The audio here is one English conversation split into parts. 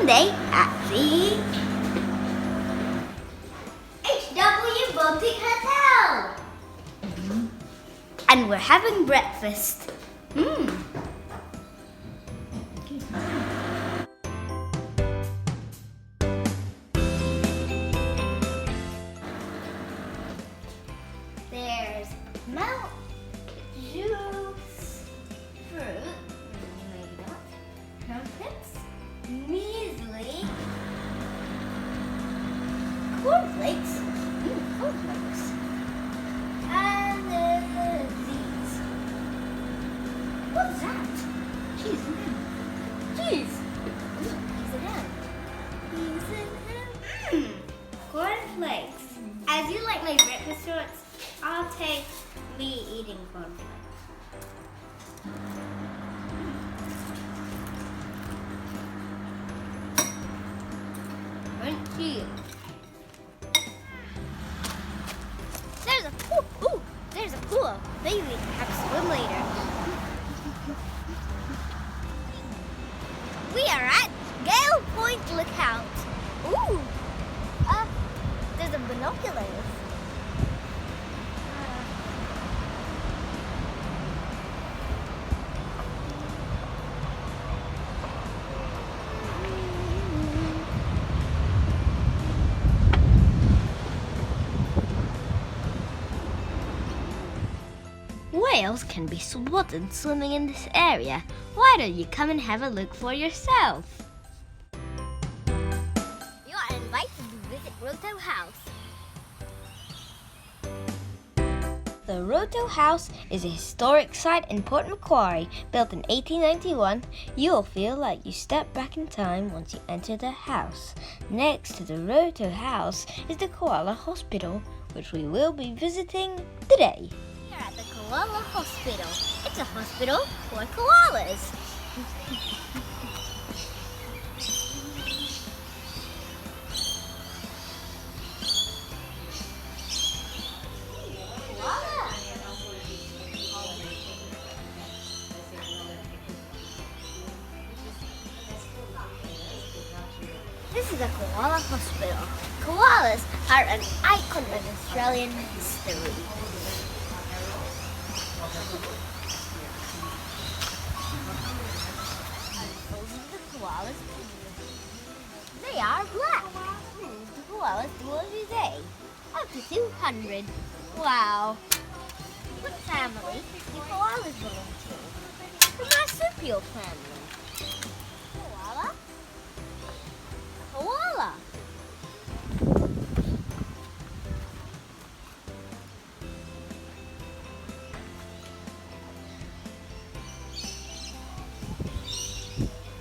Sunday at the HW Boutique Hotel. And we're having breakfast. There's milk, juice, fruit, maybe not, crumpets, muesli, cornflakes, cornflakes, and these. What's that? Cheese and ham. Cheese. Cheese and ham. Cheese and ham. Cornflakes. As you like my breakfast shorts, I'll take me eating cornflakes. Crunchy. There's a pool. Maybe we can have a swim later. We are at Gale Point Lookout. Ooh. There's a binoculars. Whales can be spotted swimming in this area. Why don't you come and have a look for yourself? You are invited to visit Roto House. The Roto House is a historic site in Port Macquarie. Built in 1891, you'll feel like you step back in time once you enter the house. Next to the Roto House is the Koala Hospital, which we will be visiting today. We're at the Koala Hospital. It's a hospital for koalas. This is a koala hospital. Koalas are an icon of Australian history. Those are the koalas. They are black. The koalas do every day. Up to 200. Wow. What family do koalas belong to? The marsupial family. Koala? Koala.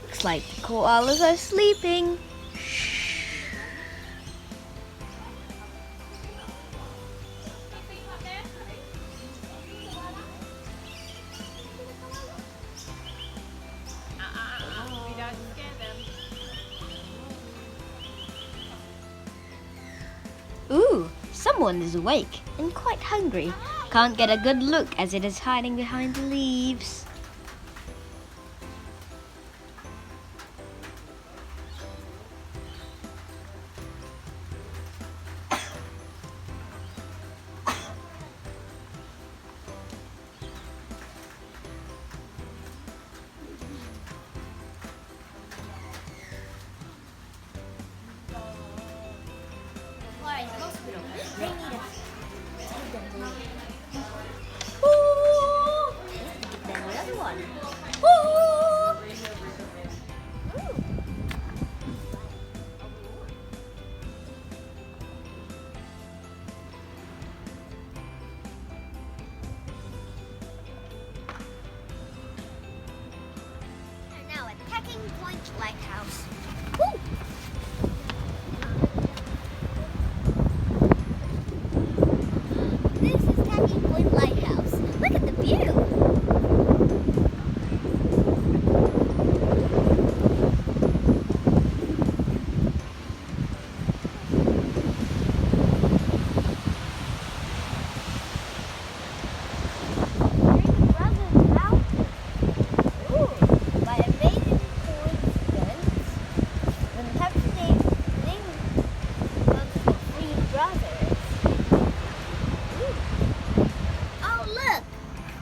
Looks like the koalas are sleeping. Ooh, someone is awake and quite hungry. Can't get a good look as it is hiding behind the leaves. Hospital. They need us to give them the... Ooh! Give them another one. Ooh! And now at Tacking Point Lighthouse. Woo! This is Tacking Point Lighthouse. Look at the view. By amazing coincidence,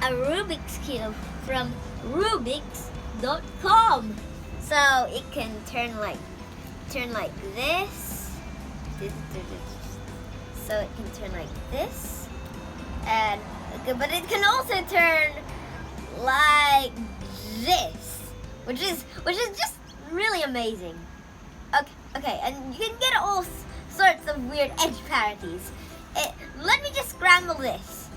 a Rubik's Cube from Rubiks.com. So it can turn like this. So it can turn like this. And but it can also turn like this, which is just really amazing. Okay, and you can get all sorts of weird edge parodies. Let me just scramble this.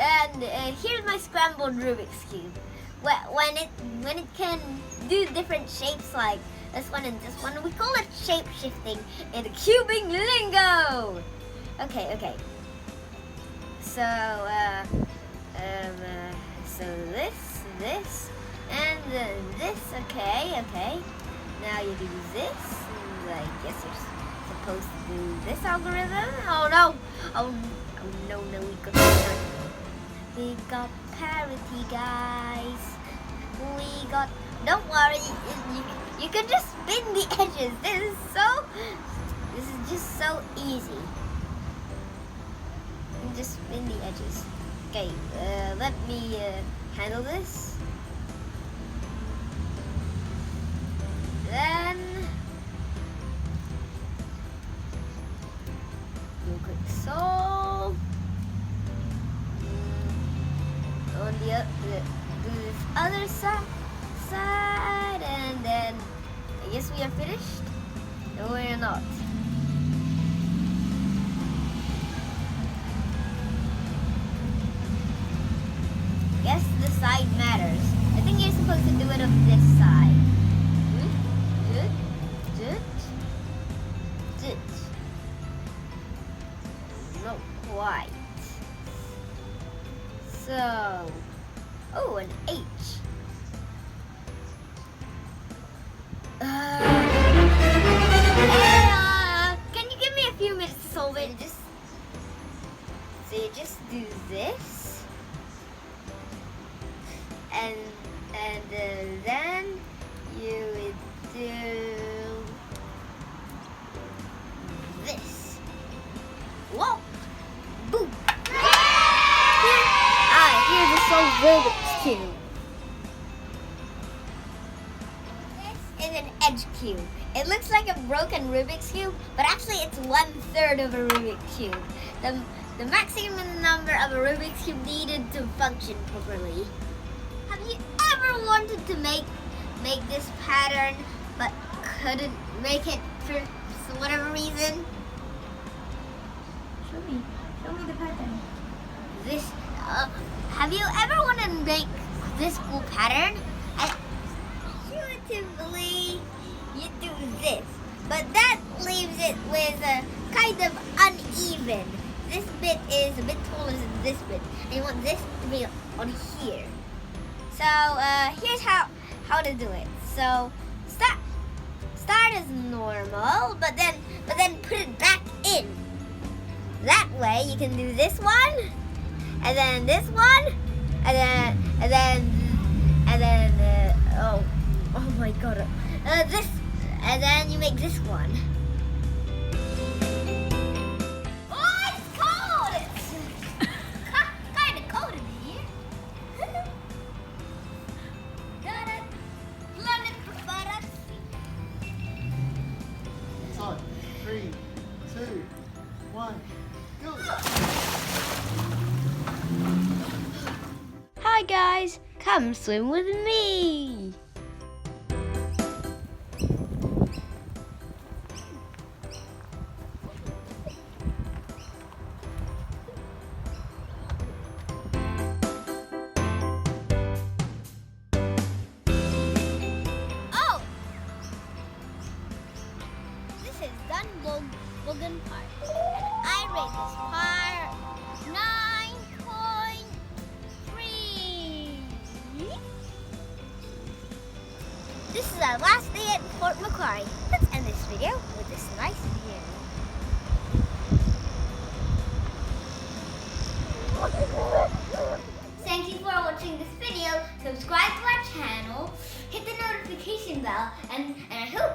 And here's my scrambled Rubik's Cube. When it can do different shapes like this one and this one, we call it shape shifting in the cubing lingo. Okay. So so this, and this. Okay. Now you do this. And I guess you're supposed to do this algorithm. Oh no! We got parity, guys. Don't worry, you can just spin the edges. This is just so easy. You just spin the edges. Okay, let me handle this. Then do a quick solve. On the do this other side, and then I guess we are finished. No, we're not. Guess the side matters. I think you're supposed to do it on this side. Good. Not quite. So, oh, an H. Can you give me a few minutes to solve it? So you just do this, and then you would do this. Whoa! Boom! Here's a solved Rubik's Cube. This is an edge cube. It looks like a broken Rubik's Cube, but actually it's 1/3 of a Rubik's Cube. The maximum number of a Rubik's Cube needed to function properly. Have you ever wanted to make this pattern, but couldn't make it for whatever reason? Show me the pattern. Have you ever wanted to make this cool pattern? Intuitively, you do this, but that leaves it with a kind of uneven. This bit is a bit taller than this bit, and you want this to be on here. So here's how to do it. So start as normal, but then put it back in. That way you can do this one. And then this one, and then oh my god, this, and then you make this one. Oh, it's cold! It's kind of cold in here. So, 3, 2, 1, go! Hi guys, come swim with me! Oh! This is Dunbogan Park. I rate this park 9.3. This is our last day at Port Macquarie. Let's end this video with this nice view. Thank you for watching this video. So channel, hit the notification bell, and I hope